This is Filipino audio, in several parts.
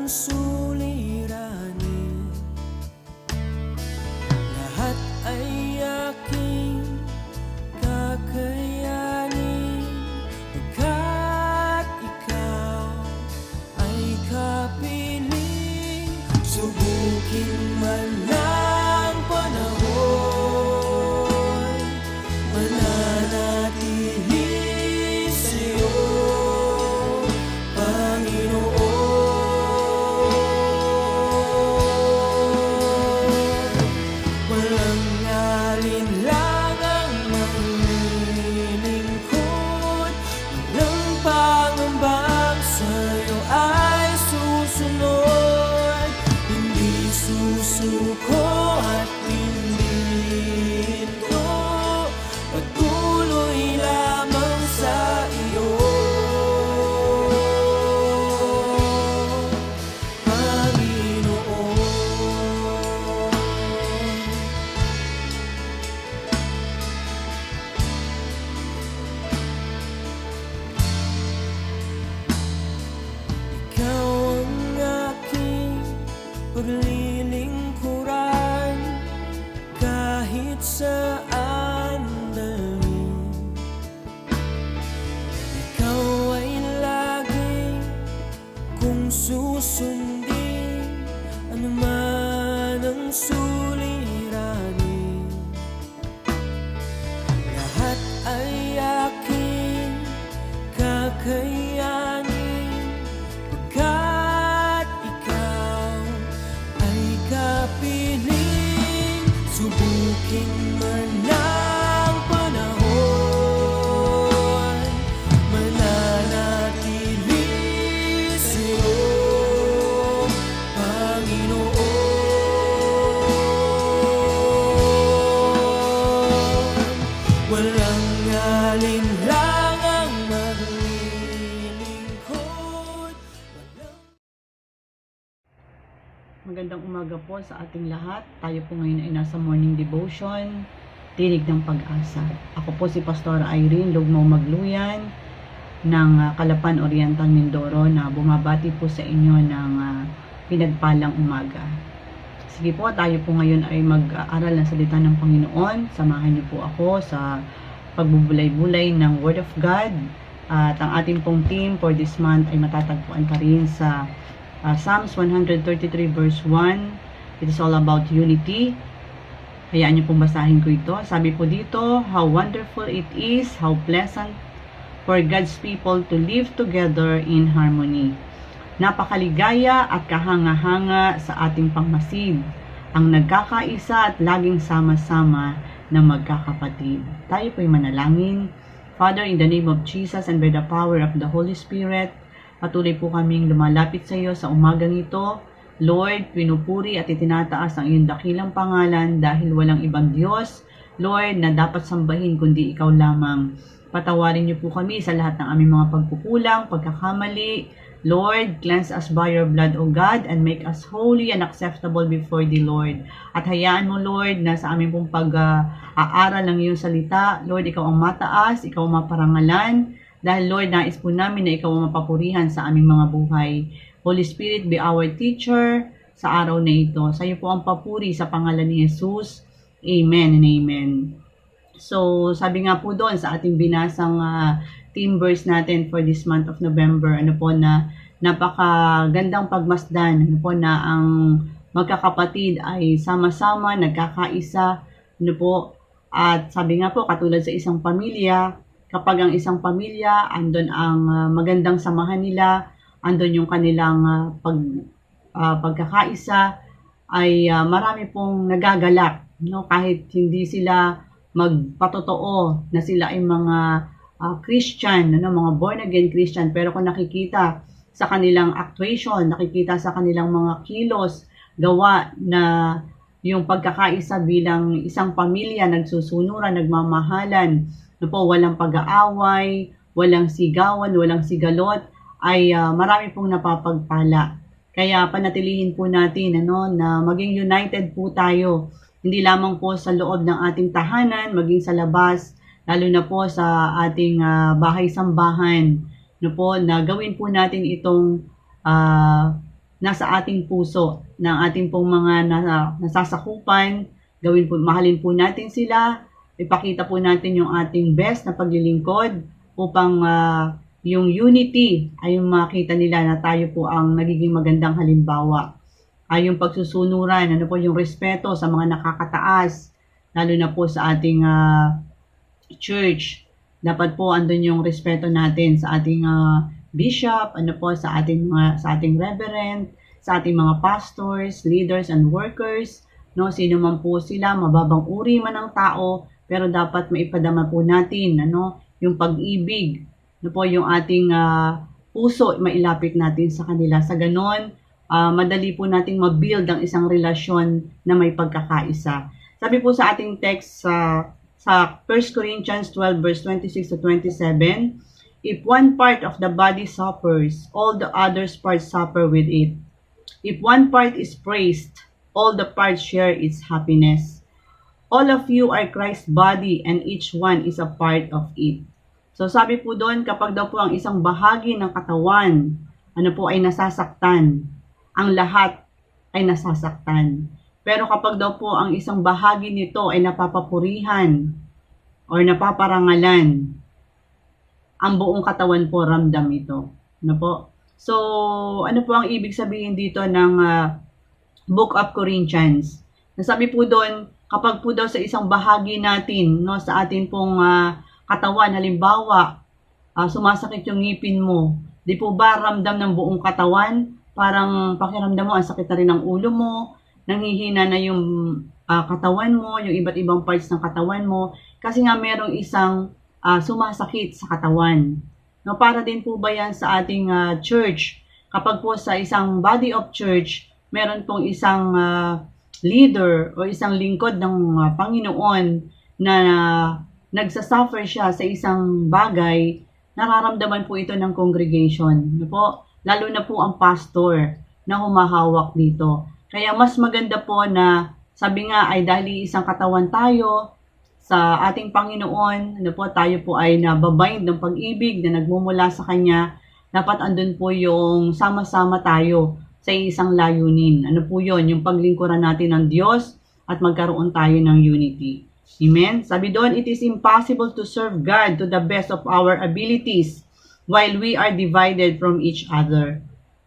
suliranin, lahat ay aking kakayanin, pagkat ikaw ay kapiling. Subukin man ng panahon, mananatili sa'yo, walang alinlangang maglilingkod, walang pangambang sa'yo ay susunod, hindi susuko at hindi ito, patuloy lamang sa iyo, Panginoon. Ikaw ang aking paglilingkuran, kahit saan dalhin. Ikaw ay lagi kung susundin, anuman ang suliranin, lahat ay aking kakayanin, pagkat ikaw ay kapiling. Subukin man ng panahon, mananatili sa'yo, Panginoon. Walang alinlangang maglilingkod, Magandang umaga po sa ating lahat. Tayo po ngayon ay nasa morning devotion, Tinig ng Pag-asa. Ako po si Pastor Irene Lugmao Magluyan ng Calapan Oriental, Mindoro, na bumabati po sa inyo ng pinagpalang umaga. Sige po, tayo po ngayon ay mag-aaral ng salita ng Panginoon. Samahan niyo po ako sa pagbubulay-bulay ng Word of God. At ang ating pong theme for this month ay matatagpuan pa rin sa Psalms 133 verse 1. It is all about unity. Hayaan niyo pong basahin ko ito. Sabi po dito, how wonderful it is, how pleasant for God's people to live together in harmony. Napakaligaya at kahanga-hanga sa ating pangmasid, ang nagkakaisa at laging sama-sama na magkakapatid. Tayo po'y manalangin. Father, in the name of Jesus and by the power of the Holy Spirit, patuloy po kaming lumalapit sa iyo sa umagang ito. Lord, pinupuri at itinataas ang iyong dakilang pangalan dahil walang ibang Diyos, Lord, na dapat sambahin kundi ikaw lamang. Patawarin niyo po kami sa lahat ng aming mga pagkukulang, pagkakamali. Lord, cleanse us by your blood, O God, and make us holy and acceptable before thee, Lord. At hayaan mo, Lord, na sa aming pong pag-aaral ng iyong salita, Lord, ikaw ang mataas, ikaw ang maparangalan. Dahil, Lord, nais po namin na ikaw ang mapapurihan sa aming mga buhay. Holy Spirit, be our teacher sa araw na ito. Sa iyo po ang papuri sa pangalan ni Jesus. Amen and amen. So, sabi nga po doon sa ating binasang theme verse natin for this month of November, ano po na napakagandang pagmasdan, ano po na ang magkakapatid ay sama-sama, nagkakaisa, ano po, at sabi nga po, katulad sa isang pamilya, kapag ang isang pamilya, andon ang magandang samahan nila, andon yung kanilang pagkakaisa, ay marami pong nagagalak, no? Kahit hindi sila magpatotoo na sila ay mga Christian, ano, mga born again Christian, pero kung nakikita sa kanilang actuation, nakikita sa kanilang mga kilos, gawa na yung pagkakaisa bilang isang pamilya, nagsusunuran, nagmamahalan, na po walang pag-aaway, walang sigawan, walang sigalot, ay marami pong napapagpala. Kaya panatilihin po natin na maging united po tayo, hindi lamang po sa loob ng ating tahanan, maging sa labas, lalo na po sa ating bahay-sambahan, na gawin po natin itong nasa ating puso, ng ating pong mga nasasakupan. Gawin po, mahalin po natin sila, ipakita po natin yung ating best na paglilingkod upang yung unity ay yung makita nila na tayo po ang nagiging magandang halimbawa. Ay yung pagsusunuran, ano po yung respeto sa mga nakakataas, lalo na po sa ating church. Dapat po andun yung respeto natin sa ating bishop, ano po sa ating reverend, sa ating mga pastors, leaders and workers, no, sino man po sila, mababang uri man ng tao, pero dapat maipadama po natin ano, yung pag-ibig, no po yung ating puso mailapit natin sa kanila. Sa ganon, madali po nating mabuild ang isang relasyon na may pagkakaisa. Sabi po sa ating text sa 1 Corinthians 12 verse 26 to 27, if one part of the body suffers, all the other parts suffer with it. If one part is praised, all the parts share its happiness. All of you are Christ's body and each one is a part of it. So sabi po doon, kapag daw po ang isang bahagi ng katawan, ano po ay nasasaktan, ang lahat ay nasasaktan. Pero kapag daw po ang isang bahagi nito ay napapapurihan or napaparangalan, ang buong katawan po ramdam ito. Ano po? So, ano po ang ibig sabihin dito ng Book of Corinthians? Nasabi po doon, kapag po daw sa isang bahagi natin, no, sa atin pong katawan, halimbawa, sumasakit yung ngipin mo, di po ba ramdam ng buong katawan? Parang pakiramdam mo, ang sakit na rin ng ulo mo, nanghihina na yung katawan mo, yung iba't ibang parts ng katawan mo, kasi nga merong isang sumasakit sa katawan. No, para din po ba yan sa ating church? Kapag po sa isang body of church, meron pong isang leader o isang lingkod ng Panginoon na nagsasuffer siya sa isang bagay, nararamdaman po ito ng congregation. No po? Lalo na po ang pastor na humahawak dito. Kaya mas maganda po na, sabi nga ay dahil isang katawan tayo sa ating Panginoon, ano po, tayo po ay nababind ng pag-ibig na nagmumula sa Kanya, dapat andun po yung sama-sama tayo sa isang layunin. Ano po yun? Yung paglingkuran natin ng Diyos at magkaroon tayo ng unity. Amen? Sabi doon, it is impossible to serve God to the best of our abilities while we are divided from each other.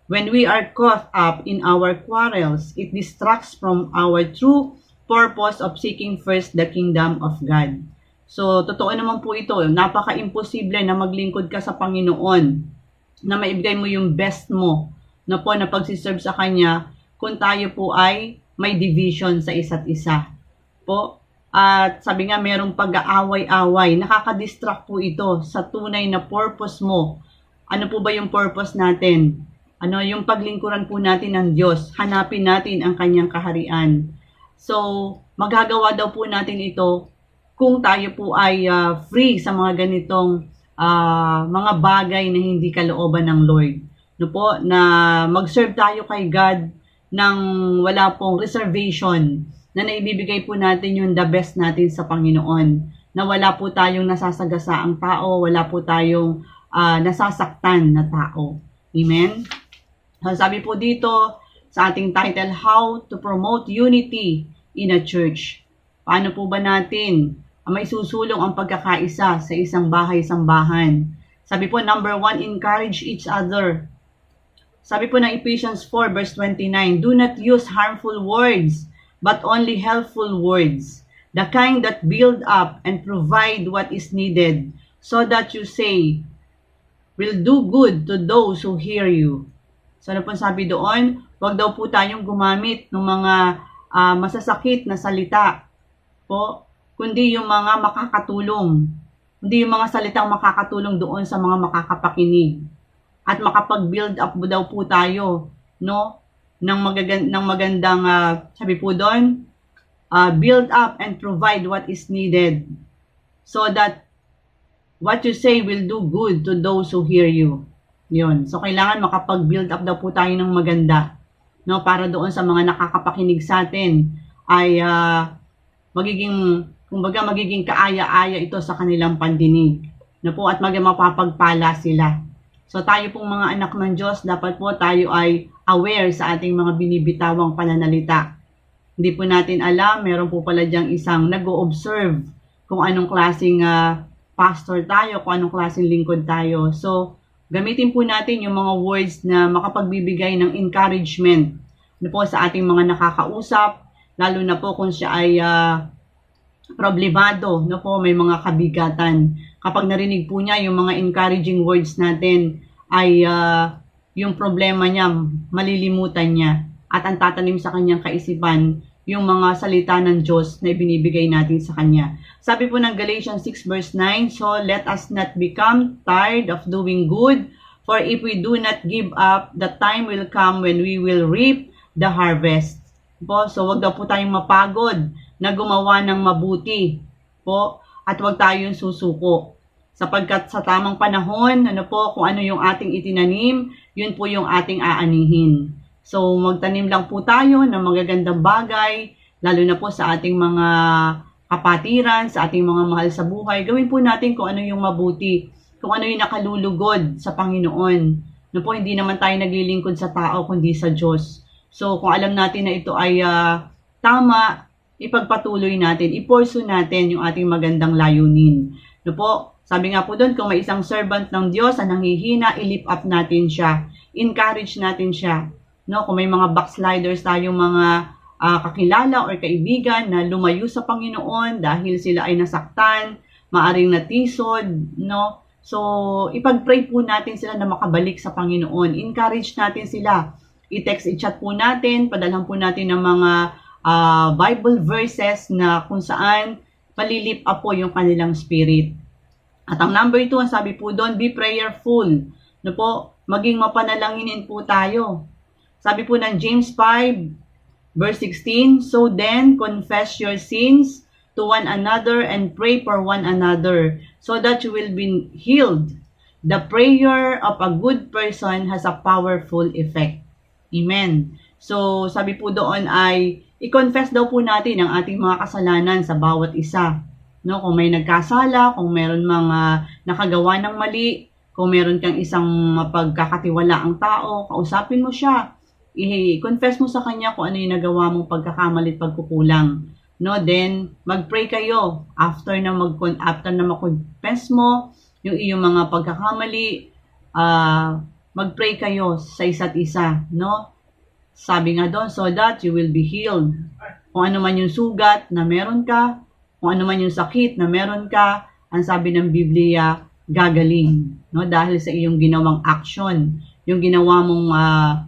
When we are caught up in our quarrels, it distracts from our true purpose of seeking first the kingdom of God. So, totoo naman po ito. Napaka-imposible na maglingkod ka sa Panginoon, na maibigay mo yung best mo, na po na pagsiserve sa Kanya, kung tayo po ay may division sa isa't isa. Po, at sabi nga, merong pag-aaway-away. Nakaka-distract po ito sa tunay na purpose mo. Ano po ba yung purpose natin? Ano yung paglingkuran po natin ng Diyos? Hanapin natin ang Kanyang kaharian. So, magagawa daw po natin ito kung tayo po ay free sa mga ganitong mga bagay na hindi kalooban ng Lord. No po, na mag-serve tayo kay God ng wala pong reservation, na naibibigay po natin yung the best natin sa Panginoon. Na wala po tayong nasasagasaang tao, wala po tayong nasasaktan na tao. Amen? So, sabi po dito, sa ating title, How to Promote Unity in a Church. Paano po ba natin may susulong ang pagkakaisa sa isang bahay-sambahan? Sabi po, number 1, encourage each other. Sabi po ng Ephesians 4 verse 29, do not use harmful words, but only helpful words, the kind that build up and provide what is needed, so that you say, will do good to those who hear you. So ano po sabi doon? Huwag daw po tayong gumamit ng mga masasakit na salita po, kundi yung mga makakatulong. Hindi yung mga salitang makakatulong doon sa mga makakapakinig. At makapag-build up daw po tayo, no? ng magandang, sabi po doon, build up and provide what is needed. So that what you say will do good to those who hear you. Yun. So, kailangan makapag-build up daw po tayo ng maganda. No, para doon sa mga nakakapakinig sa atin ay magiging kaaya-aya ito sa kanilang pandinig. No po, at mapapagpala sila. So, tayo pong mga anak ng Diyos, dapat po tayo ay aware sa ating mga binibitawang pananalita. Hindi po natin alam, meron po pala diyang isang nag-o-observe kung anong klaseng pastor tayo, kung anong klaseng lingkod tayo. So, gamitin po natin yung mga words na makapagbibigay ng encouragement po sa ating mga nakakausap, lalo na po kung siya ay problemado, may mga kabigatan. Kapag narinig po niya yung mga encouraging words natin, ay yung problema niya, malilimutan niya. At ang tatanim sa kanyang kaisipan, yung mga salita ng Diyos na ibinibigay natin sa kanya. Sabi po ng Galatians 6 verse 9, so let us not become tired of doing good, for if we do not give up, the time will come when we will reap the harvest. So wag daw po tayong mapagod na gumawa ng mabuti at wag tayong susuko. Sapagkat sa tamang panahon, kung ano yung ating itinanim, yun po yung ating aanihin. So, magtanim lang po tayo ng magagandang bagay, lalo na po sa ating mga kapatiran, sa ating mga mahal sa buhay. Gawin po natin kung ano yung mabuti, kung ano yung nakalulugod sa Panginoon. Hindi naman tayo naglilingkod sa tao, kundi sa Diyos. So, kung alam natin na ito ay tama, ipagpatuloy natin, i-pursue natin yung ating magandang layunin. Sabi nga po doon, kung may isang servant ng Diyos na nanghihina, i-lift up natin siya. Encourage natin siya. Kung may mga backsliders tayong mga kakilala or kaibigan na lumayo sa Panginoon dahil sila ay nasaktan, maaring natisod, So, ipag-pray po natin sila na makabalik sa Panginoon. Encourage natin sila. I-text, i-chat po natin, padalhan po natin ng mga Bible verses na kung saan palilip up po yung kanilang spirit. At ang number 2, ang sabi po doon, be prayerful. Maging mapanalanginin po tayo. Sabi po ng James 5, verse 16, so then, confess your sins to one another and pray for one another so that you will be healed. The prayer of a good person has a powerful effect. Amen. So, sabi po doon ay, i-confess daw po natin ang ating mga kasalanan sa bawat isa. Kung may nagkasala, kung meron mga nakagawa ng mali, kung meron kang isang mapagkakatiwalaang tao, kausapin mo siya. I-confess mo sa kanya kung ano yung nagawa mong pagkakamali at pagkukulang. Then, mag-pray kayo after na mag-confess mo yung iyong mga pagkakamali, mag-pray kayo sa isa't isa, Sabi nga doon, so that you will be healed. Kung ano man yung sugat na meron ka, kung ano man yung sakit na meron ka, ang sabi ng Biblia, gagaling, dahil sa iyong ginawang action, yung ginawa mong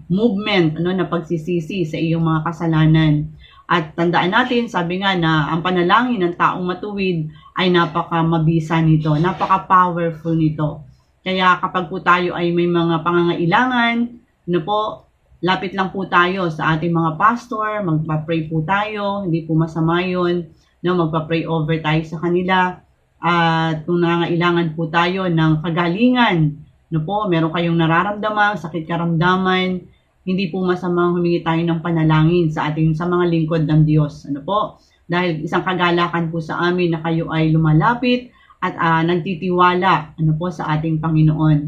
movement, na pagsisisi sa iyong mga kasalanan. At tandaan natin, sabi nga na ang panalangin ng taong matuwid ay napaka-mabisa nito, napaka-powerful nito. Kaya kapag po tayo ay may mga pangangailangan, lapit lang po tayo sa ating mga pastor, magpa-pray po tayo, hindi po masama yun, magpa-pray over tayo sa kanila. At kung nangangailangan po tayo ng kagalingan, meron kayong nararamdaman, sakit karamdaman, hindi po masamang humingi tayo ng panalangin sa mga lingkod ng Diyos. Dahil isang kagalakan po sa amin na kayo ay lumalapit at nagtitiwala sa ating Panginoon.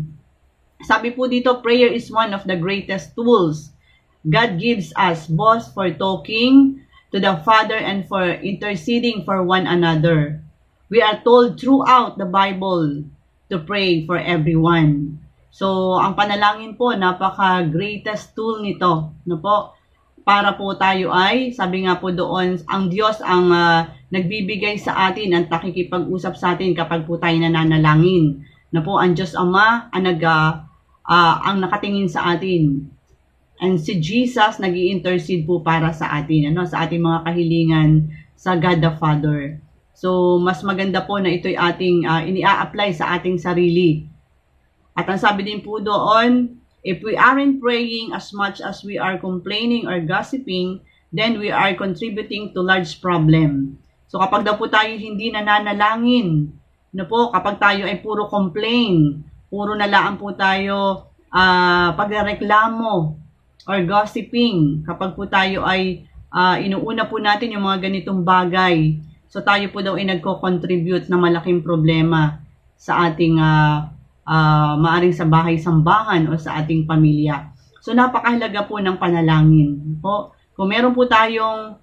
Sabi po dito, prayer is one of the greatest tools God gives us, both for talking to the Father and for interceding for one another. We are told throughout the Bible to pray for everyone. So, ang panalangin po, napaka-greatest tool nito. Para po tayo ay, sabi nga po doon, ang Diyos ang nagbibigay sa atin, ang nakikipag-usap sa atin kapag po tayo nananalangin. Ang Diyos Ama ang nakatingin sa atin. And si Jesus nag-i-intercede po para sa atin, sa ating mga kahilingan sa God the Father. So, mas maganda po na ito'y ating ini-apply sa ating sarili. At ang sabi din po doon, if we aren't praying as much as we are complaining or gossiping, then we are contributing to large problem. So, kapag daw po tayo hindi nananalangin, kapag tayo ay puro complain, puro nalaan po tayo pagreklamo or gossiping, kapag po tayo ay inuuna po natin yung mga ganitong bagay, so tayo po daw ay nagko-contribute na malaking problema sa ating maaring sa bahay-sambahan o sa ating pamilya. So napakahalaga po ng panalangin po. Kung meron po tayong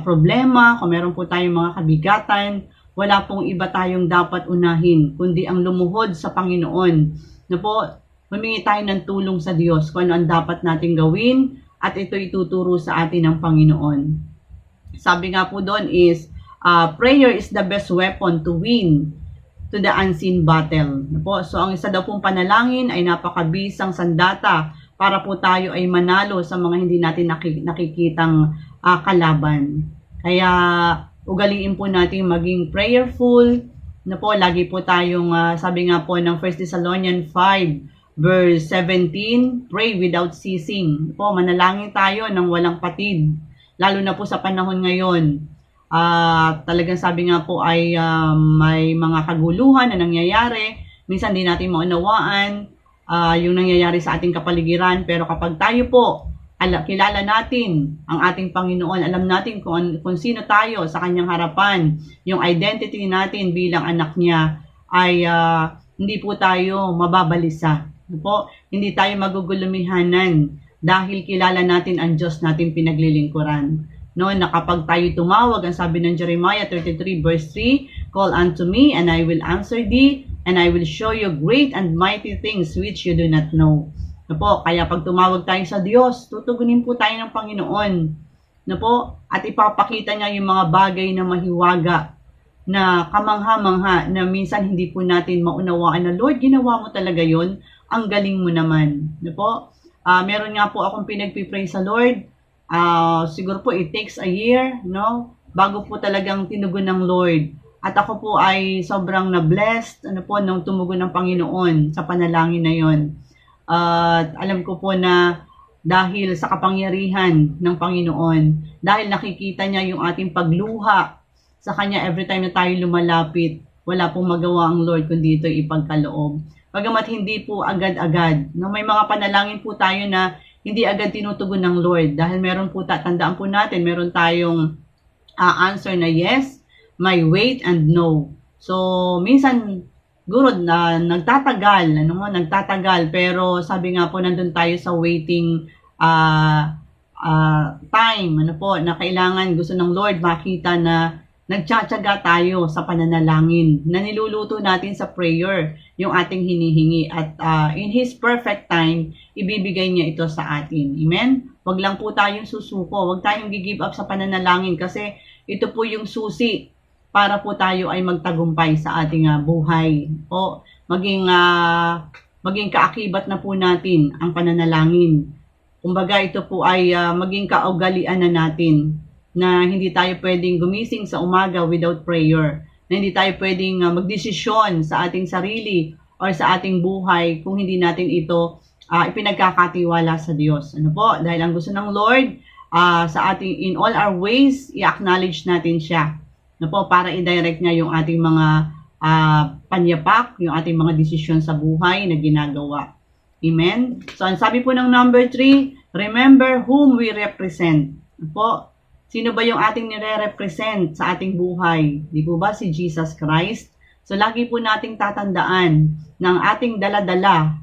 problema, kung meron po tayong mga kabigatan, wala pong iba tayong dapat unahin, kundi ang lumuhod sa Panginoon. Na po, humingi tayo ng tulong sa Diyos kung ano ang dapat nating gawin at ito ituturo sa atin ng Panginoon. Sabi nga po doon is, prayer is the best weapon to win to the unseen battle. Na po, so ang isa daw pong panalangin ay napakabisang sandata para po tayo ay manalo sa mga hindi natin nakikitang kalaban. Kaya ugaliin po natin maging prayerful. Na po, lagi po tayong, sabi nga po ng 1 Thessalonians 5 verse 17, pray without ceasing. Po, manalangin tayo ng walang patid. Lalo na po sa panahon ngayon. Talagang sabi nga po ay may mga kaguluhan na nangyayari. Minsan di natin maunawaan yung nangyayari sa ating kapaligiran. Pero kapag tayo po, kilala natin ang ating Panginoon, alam natin kung sino tayo sa kanyang harapan, yung identity natin bilang anak niya, ay hindi po tayo mababalisa. Po, hindi tayo magugulumihanan dahil kilala natin ang Diyos natin pinaglilingkuran. No, na kapag tayo tumawag, ang sabi ng Jeremiah 33 verse 3, call unto me and I will answer thee and I will show you great and mighty things which you do not know. No po, kaya pag tumawag tayo sa Diyos, tutugunin po tayo ng Panginoon. No po, at ipapakita niya yung mga bagay na mahiwaga, na kamangha-mangha, na minsan hindi po natin maunawaan na, Lord, ginawa mo talaga yon, ang galing mo naman. No po, meron nga po akong pinagpipray sa Lord. Siguro po it takes a year, no, bago po talagang tinugon ng Lord. At ako po ay sobrang na-blessed, nung tumugon ng Panginoon sa panalangin na yon. At alam ko po na dahil sa kapangyarihan ng Panginoon, dahil nakikita niya yung ating pagluha sa Kanya every time na tayo lumalapit, wala pong magawa ang Lord kundi ito ipagkaloob. Bagamat hindi po agad-agad, no, may mga panalangin po tayo na hindi agad tinutugon ng Lord dahil meron po, tandaan po natin, meron tayong answer na yes, may wait and no. So, minsan, siguro nagtatagal, pero sabi nga po nandun tayo sa waiting time, na kailangan gusto ng Lord makita na nagtsatsaga tayo sa pananalangin, na niluluto natin sa prayer yung ating hinihingi at in His perfect time, ibibigay niya ito sa atin. Amen? Wag lang po tayong susuko, wag tayong give up sa pananalangin kasi ito po yung susi para po tayo ay magtagumpay sa ating buhay. O maging kaakibat na po natin ang pananalangin. Kumbaga ito po ay maging kaugalian na natin na hindi tayo pwedeng gumising sa umaga without prayer. Na hindi tayo pwedeng magdesisyon sa ating sarili or sa ating buhay kung hindi natin ito ipinagkakatiwala sa Diyos. Ano po? Dahil ang gusto ng Lord sa ating in all our ways, i-acknowledge natin siya. Ano po? Para i-direct niya yung ating mga panyapak, yung ating mga desisyon sa buhay na ginagawa. Amen? So, ang sabi po ng number 3, remember whom we represent. Ano po? Sino ba yung ating nire-represent sa ating buhay? Di po ba si Jesus Christ? So, lagi po nating tatandaan na ang ating daladala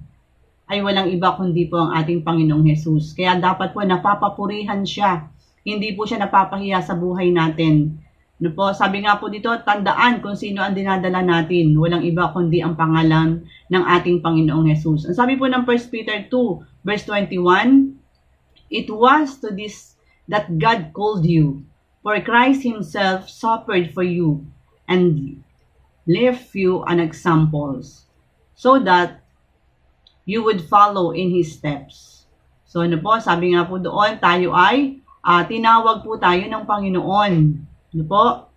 ay walang iba kundi po ang ating Panginoong Jesus. Kaya dapat po napapapurihan siya. Hindi po siya napapahiya sa buhay natin. No po, sabi nga po dito, tandaan kung sino ang dinadala natin. Walang iba kundi ang pangalan ng ating Panginoong Jesus. Ang sabi po ng 1 Peter 2, verse 21, it was to this that God called you, for Christ Himself suffered for you and left you an examples, so that you would follow in His steps. So ano po, sabi nga po doon, tayo ay tinawag po tayo ng Panginoon. Ano po?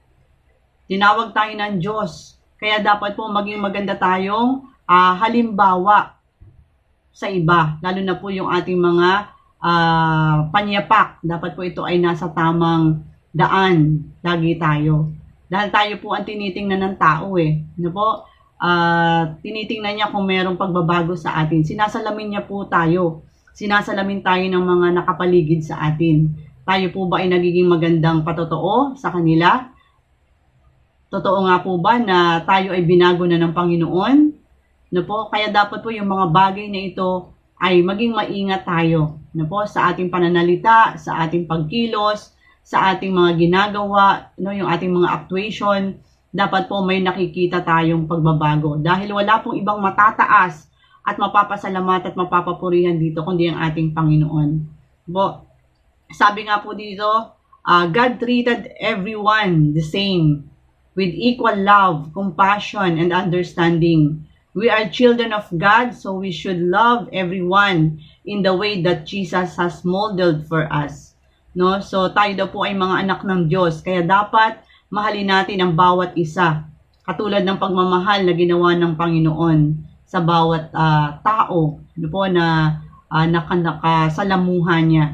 Tinawag tayo ng Diyos. Kaya dapat po maging maganda tayong halimbawa sa iba, lalo na po yung ating mga panyapak. Dapat po ito ay nasa tamang daan. Lagi tayo. Dahil tayo po ang tinitingnan ng tao Ano po? Tinitingnan niya kung mayroong pagbabago sa atin. Sinasalamin niya po tayo. Sinasalamin tayo ng mga nakapaligid sa atin. Tayo po ba ay nagiging magandang patotoo sa kanila? Totoo nga po ba na tayo ay binago na ng Panginoon? No po? Kaya dapat po yung mga bagay na ito ay maging maingat tayo no po, sa ating pananalita, sa ating pagkilos, sa ating mga ginagawa, no, yung ating mga actuation. Dapat po may nakikita tayong pagbabago dahil wala pong ibang matataas at mapapasalamat at mapapapurihan dito kundi ang ating Panginoon. Po, sabi nga po dito, God treated everyone the same with equal love, compassion, and understanding. We are children of God, so we should love everyone in the way that Jesus has modeled for us. No? So tayo daw po ay mga anak ng Diyos, kaya dapat mahalin natin ang bawat isa. Katulad ng pagmamahal na ginawa ng Panginoon sa bawat tao ano po, na nakasalamuhan niya.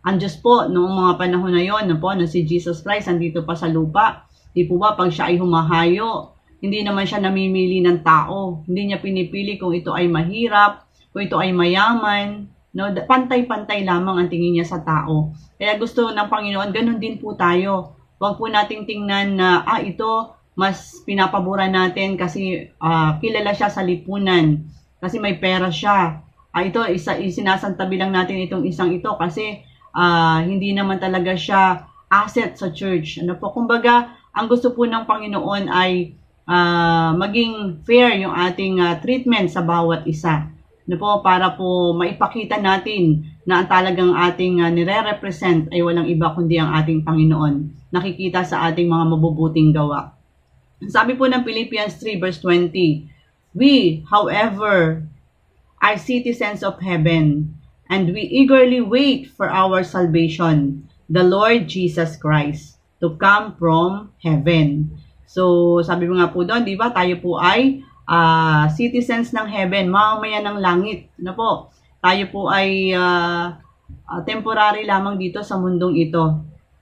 Ang Diyos po, noong mga panahon na yon, no po, na si Jesus Christ andito pa sa lupa, di po ba, pag siya ay humahayo, hindi naman siya namimili ng tao. Hindi niya pinipili kung ito ay mahirap, kung ito ay mayaman. No? Pantay-pantay lamang ang tingin niya sa tao. Kaya gusto ng Panginoon, ganun din po tayo. Huwag po nating tingnan na, ito, mas pinapabura natin kasi kilala siya sa lipunan. Kasi may pera siya. Ito, isinasantabi lang natin itong isang ito kasi hindi naman talaga siya asset sa church. Ano po? Kumbaga, ang gusto po ng Panginoon ay maging fair yung ating treatment sa bawat isa. Ano po, para po maipakita natin na ang talagang ating nire-represent ay walang iba kundi ang ating Panginoon. Nakikita sa ating mga mabubuting gawa. Sabi po ng Philippians 3 verse 20, we, however, are citizens of heaven, and we eagerly wait for our salvation, the Lord Jesus Christ, to come from heaven. So, sabi mo nga po doon, di ba, tayo po ay citizens ng heaven, mamamayan ng langit. Ano po? Tayo po ay temporary lamang dito sa mundong ito.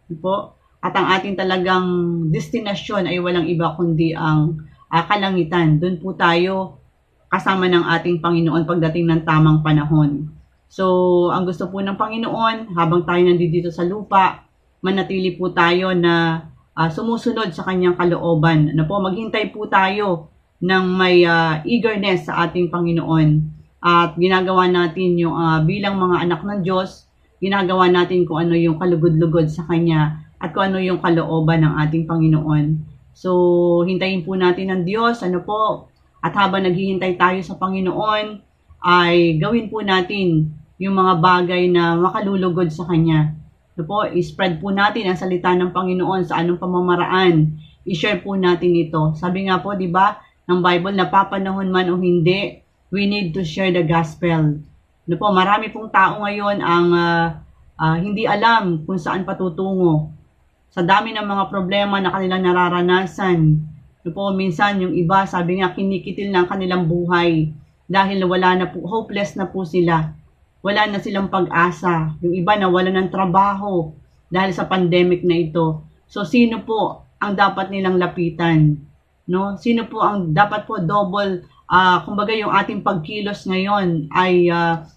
Ano po? At ang ating talagang destinasyon ay walang iba kundi ang kalangitan. Doon po tayo kasama ng ating Panginoon pagdating ng tamang panahon. So, ang gusto po ng Panginoon, habang tayo nandito sa lupa, manatili po tayo na sumusunod sa kanyang kalooban. Ano po, maghintay po tayo ng may eagerness sa ating Panginoon. At ginagawa natin yung bilang mga anak ng Diyos, ginagawa natin kung ano yung kalugod-lugod sa Kanya at kung ano yung kalooban ng ating Panginoon. So, hintayin po natin ang Diyos, ano po, at habang naghihintay tayo sa Panginoon, ay gawin po natin yung mga bagay na makalulugod sa Kanya. So po, i-spread po natin ang salita ng Panginoon sa anong pamamaraan. I-share po natin ito. Sabi nga po, di ba, ng Bible, napapanahon man o hindi, we need to share the gospel. No po, marami pong tao ngayon ang hindi alam kung saan patutungo. Sa dami ng mga problema na kanilang nararanasan. No po, minsan yung iba, sabi nga, kinikitil na ang kanilang buhay dahil wala na po, hopeless na po sila. Wala na silang pag-asa. Yung iba na wala ng trabaho dahil sa pandemic na ito. So, sino po ang dapat nilang lapitan? No? Sino po ang dapat po double, kumbaga yung ating pagkilos ngayon ay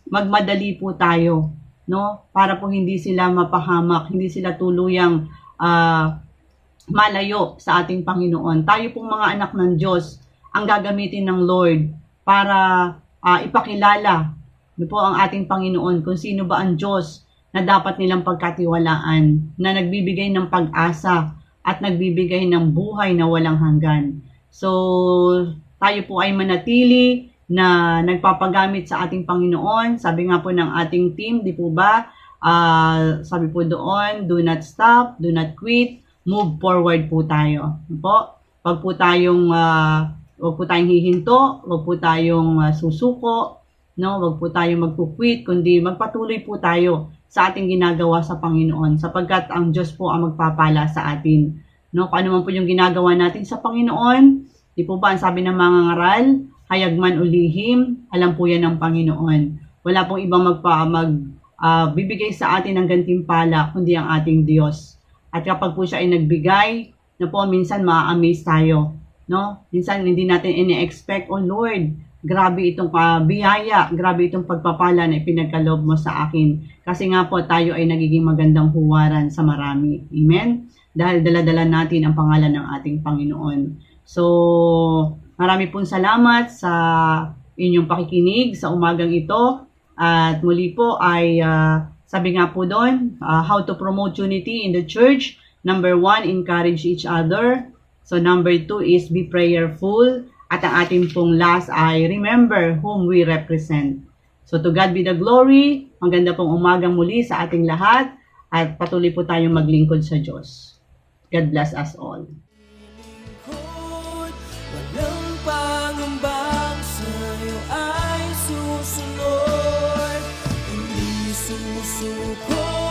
magmadali po tayo. No? Para po hindi sila mapahamak, hindi sila tuluyang malayo sa ating Panginoon. Tayo pong mga anak ng Diyos ang gagamitin ng Lord para ipakilala po ang ating Panginoon kung sino ba ang Diyos na dapat nilang pagkatiwalaan, na nagbibigay ng pag-asa at nagbibigay ng buhay na walang hanggan. So, tayo po ay manatili na nagpapagamit sa ating Panginoon. Sabi nga po ng ating team, di po ba? Sabi po doon, do not stop, do not quit, move forward po tayo. Po? Wag po tayong hihinto, wag po tayong susuko, no, wag po tayo magkukwit, kundi magpatuloy po tayo sa ating ginagawa sa Panginoon sapagkat ang Diyos po ang magpapala sa atin. No, kung ano man po yung ginagawa natin sa Panginoon, di po ba ang sabi ng mga ngaral, hayag man o lihim, alam po yan ng Panginoon. Wala pong ibang bibigay sa atin ng gantimpala kundi ang ating Diyos. At kapag po siya ay nagbigay, na po minsan ma-amaze tayo. No? Minsan hindi natin ini-expect, oh Lord, grabe itong biyaya, grabe itong pagpapala na ipinagkaloob mo sa akin. Kasi nga po tayo ay nagiging magandang huwaran sa marami. Amen? Dahil dala-dala natin ang pangalan ng ating Panginoon. So, marami pong salamat sa inyong pakikinig sa umagang ito. At muli po ay sabi nga po doon, how to promote unity in the church. Number 1, encourage each other. So number 2 is be prayerful. At ang ating pong last ay remember whom we represent. So to God be the glory. Maganda pong umagang muli sa ating lahat. At patuloy po tayong maglingkod sa Diyos. God bless us all. Lingkod, walang pangambang sa'yo ay susunod. Hindi susuko